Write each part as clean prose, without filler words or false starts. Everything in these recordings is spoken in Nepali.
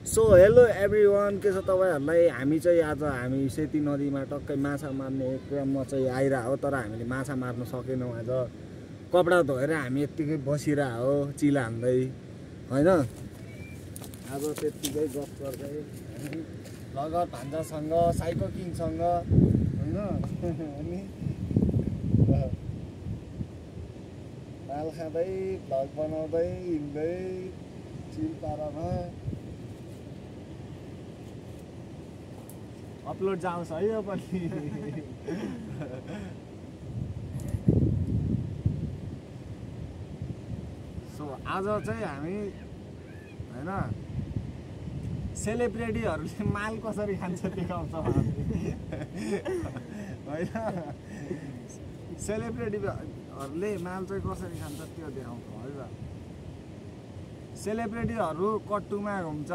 सो हेलो एभ्रिवान, के छ तपाईहरुलाई? हामी चाहिँ आज हामी सेती नदीमा टक्कै माछा मार्ने क्रममा चाहिँ आइरा हो, तर हामीले माछा मार्न सकेनौं। आज कपडा धोएर हामी यतिकै बसिरा हो चिला हान्दै हैन। आज त्यतिकै गफ गर्दै लगत भान्जासँग साइको किङसँग हैन अनि पाल खाँदै भ्लग बनाउँदै हिँड्दै चिल पारामा अपलोड जाओस् है यो पनि। सो आज चाहिँ हामी हैन सेलिब्रिटीहरूले माल कसरी खान्छ देखाउँछ हैन। सेलिब्रिटीहरूले माल चाहिँ कसरी खान्छ त्यो देखाउँछ है त। सेलिब्रिटीहरू कट्टुमा घुम्छ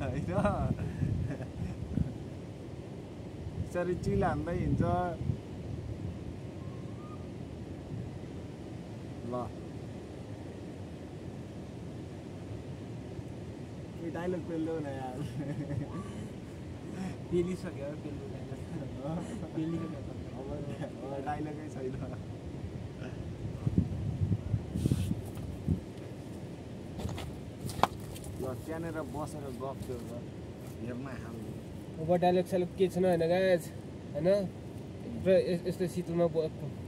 हैन, यसरी चिल हान्दै हिँड्छ। ल यो डायलग पेल्लो न यार, पेलिसक्यो अब डायलगै छैन। ल त्यहाँनिर बसेर गफ त्यो हेर्न हाल्नु। अब डायलग सालक के छैन होइन गाइज होइन। यस्तो शीतलमा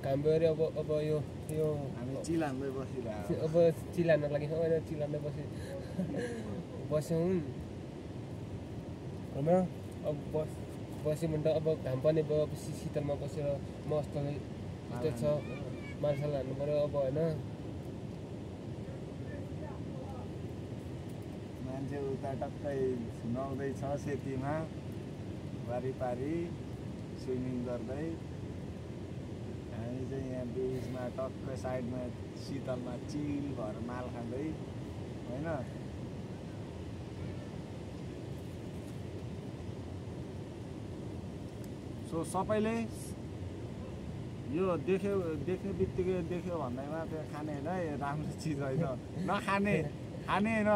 घाम गएर अब यो हामी चिल हान्दै बसिरहेको अब चिल हान्न लागि होइन, चिल हान्दै बस्यौँ होइन। अब बस्यो भने त अब घाम पनि भयो, अब शीतलमा बसेर मस्त यस्तो छ माछाल हान्नु पऱ्यो अब होइन। मान्छे उता टक्कै नुहाउँदैछ सेतीमा वारिपारि स्विमिङ गर्दै, हामी चाहिँ यहाँ बिचमा टक्कै साइडमा शीतलमा चिल भएर माल खाँदै होइन। सो सबैले यो देख्ने बित्तिकै देख्यो भन्दैमा त्यो खाने होइन, राम्रो चिज होइन, नखाने खाने होइन।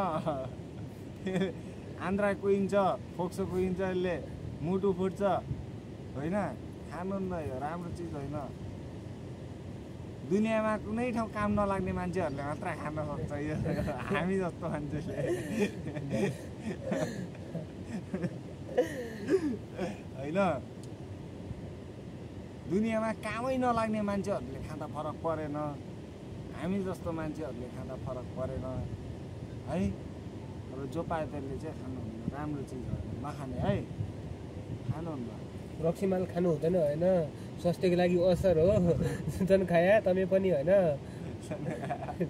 आन्द्रा कुहिन्छ, फोक्सो कुहिन्छ, यसले मुटु फुट्छ होइन, खानु न, यो राम्रो चिज होइन। दुनियाँमा कुनै ठाउँ काम नलाग्ने मान्छेहरूले मात्र खान सक्छ यो, हामी जस्तो मान्छेले होइन। दुनियाँमा कामै नलाग्ने मान्छेहरूले खाँदा फरक परेन, हामी जस्तो मान्छेहरूले खाँदा फरक परेन है। अब जो पायो त्यसले चाहिँ खानुहुन्न, राम्रो चिज हो नखाने है, खानुहुन्न। रक्सी माल खानु हुँदैन होइन, स्वास्थ्यको लागि असर हो। जन खाया तमै पनि होइन,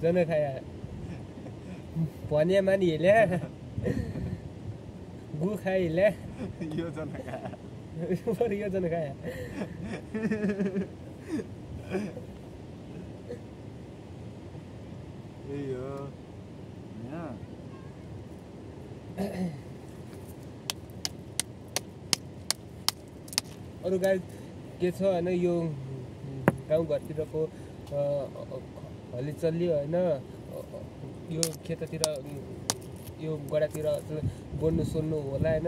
जन खाया भन्या मानि हिँड्या गु खाइ हिँड्या यो जन खाया यो जन खाया। यही हो होइन। अरू गाई के छ होइन, यो गाउँघरतिरको हलिचल्ली होइन, यो खेततिर यो गडातिर गोड्नु सोल्नु होला होइन,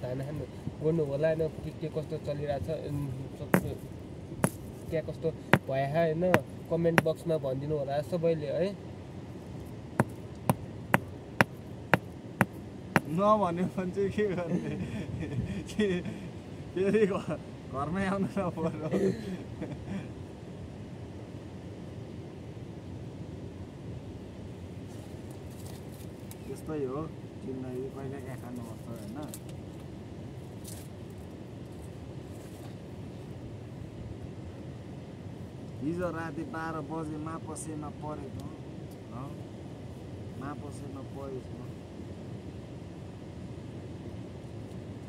धान खानु गोड्नु होला होइन, के कस्तो चलिरहेछ क्या कस्तो भयो होइन, कमेन्ट बक्समा भनिदिनु होला सबैले है। नभन्यो भने चाहिँ के गर्ने, फेरि घरमै आउनु नपर्यो। त्यस्तै हो जिन्दगी, कहिले क्या खानुपर्छ होइन। हिजो राति 12 बजे मापसेमा परेको, मापसेमा परेको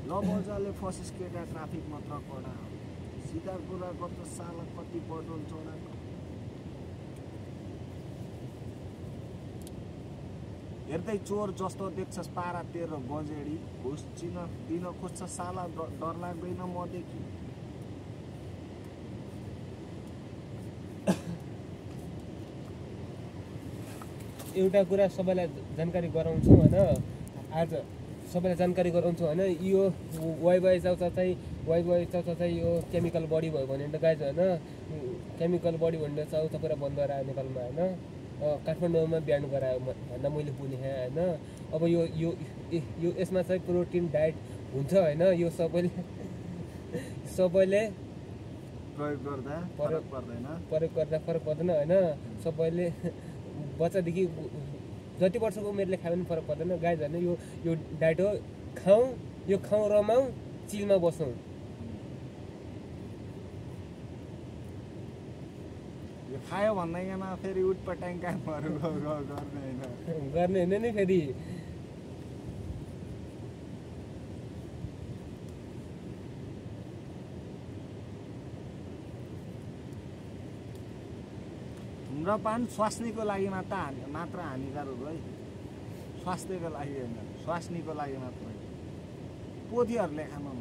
ल मजाले फसिस केटा, ट्राफिक मात्र कडा, सिधा कुरा गर्छ साला, कति पेट्रोल चढाएको। हेर्दै चोर जस्तो देख्छस् पारा 13 बजेडी, घुस दिन खोज्छ साला, डर लाग्दैन मदेखि। एउटा कुरा सबैलाई जानकारी गराउँछौँ हैन। आज सबैलाई जानकारी गराउँछु होइन यो वाइ चाहिँ यो केमिकल बडी भयो भने त गाइज होइन केमिकल बडी भनेर चाउचा पुरा बन्द गरायो नेपालमा होइन काठमाडौँमा बिहान गरायो भन्दा मैले बुझेँ होइन अब यो यो यो यसमा चाहिँ प्रोटिन डाइट हुन्छ होइन यो सबैले प्रयोग गर्दा फरक पर्दैन होइन सबैले बच्चादेखि जति वर्षको उमेरले खायो भने फरक पर्दैन गाइज होइन यो डाइट हो खाउँ रमाउँ चिलमा बसौँ खायो भन्दैमा फेरि उटपटाङ कामहरू गर्ने होइन नि फेरि धुम्रपान स्वास्नीको लागि मात्र हानिकारक है स्वास्थ्यको लागि होइन स्वास्नीको लागि मात्र पोथीहरूले खानु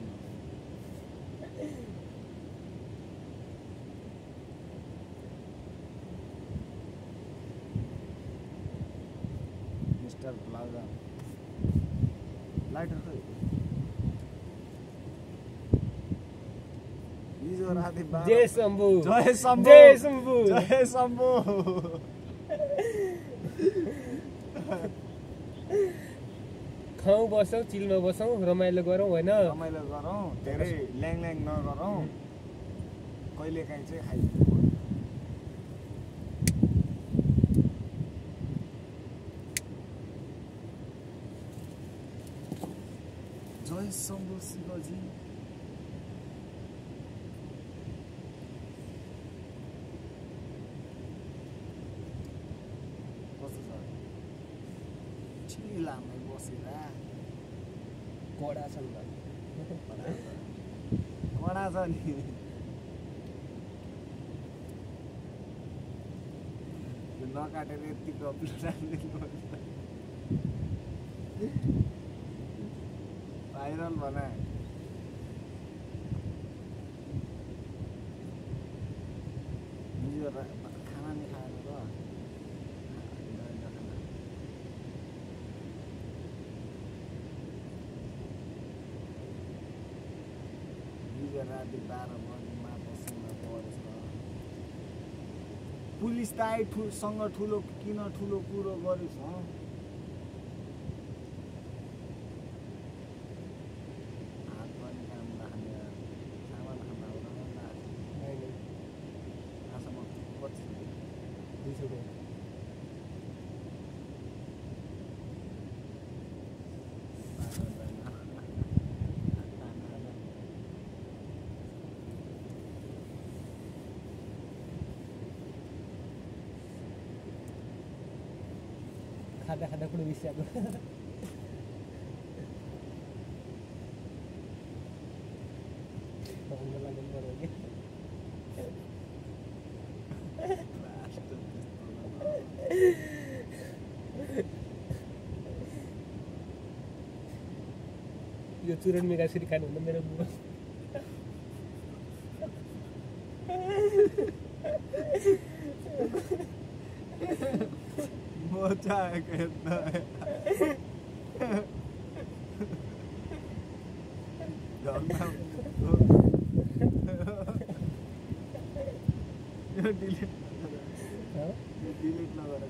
मिस्टर ब्लगर लाइटर खै हिजो राति जय शम्भु खाउँ बसौँ चिलमा बसौँ रमाइलो गरौँ होइन धेरै ल्याङ नगरौँ कहिलेकाहीँ चाहिँ खाइदिनु जय शम्भु शिवजी चिलामै बसेर कडा छ नि कडा छ नि नकाटेर यतिको भाइरल बना खाना नि खाएर राति 12 बजीमा बसेर परेछ पुलिस त सँग ठुलो किन ठुलो कुरो गरेछ हात पनि काम राख्ने सामान खाना आसम्म 200 खाँदा कुनै बिस्याको यो चुरण मेगा यसरी खानु हुँदा मेरो बुवा मोचा कहता है डिलीट नगर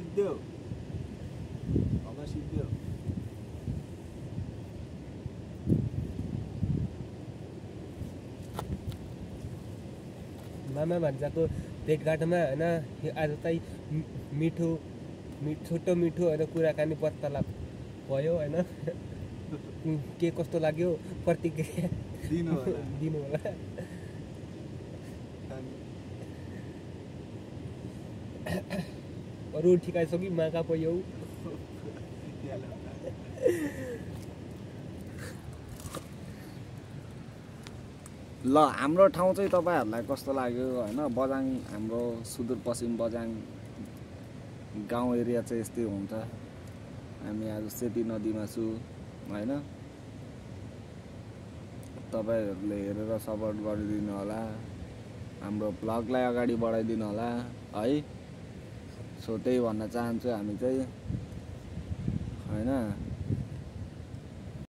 सिद्धियो अब सिद्धियो मामा भान्जाको भेटघाटमा होइन आज चाहिँ मिठो छोटो मिठो होइन कुराकानी वार्तालाप भयो होइन के कस्तो लाग्यो प्रतिक्रिया दिनु होला अरू ठिकाइसक्यो माका पो ल हाम्रो ठाउँ चाहिँ तपाईँहरूलाई कस्तो लाग्यो होइन बझाङ हाम्रो सुदूरपश्चिम बझाङ गाउँ एरिया चाहिँ यस्तै हुन्छ हामी आज सेती नदीमा छु होइन तपाईँहरूले हेरेर सपोर्ट गरिदिनु होला हाम्रो ब्लगलाई अगाडि बढाइदिनु होला है सो त्यही भन्न चाहन्छु हामी चाहिँ होइन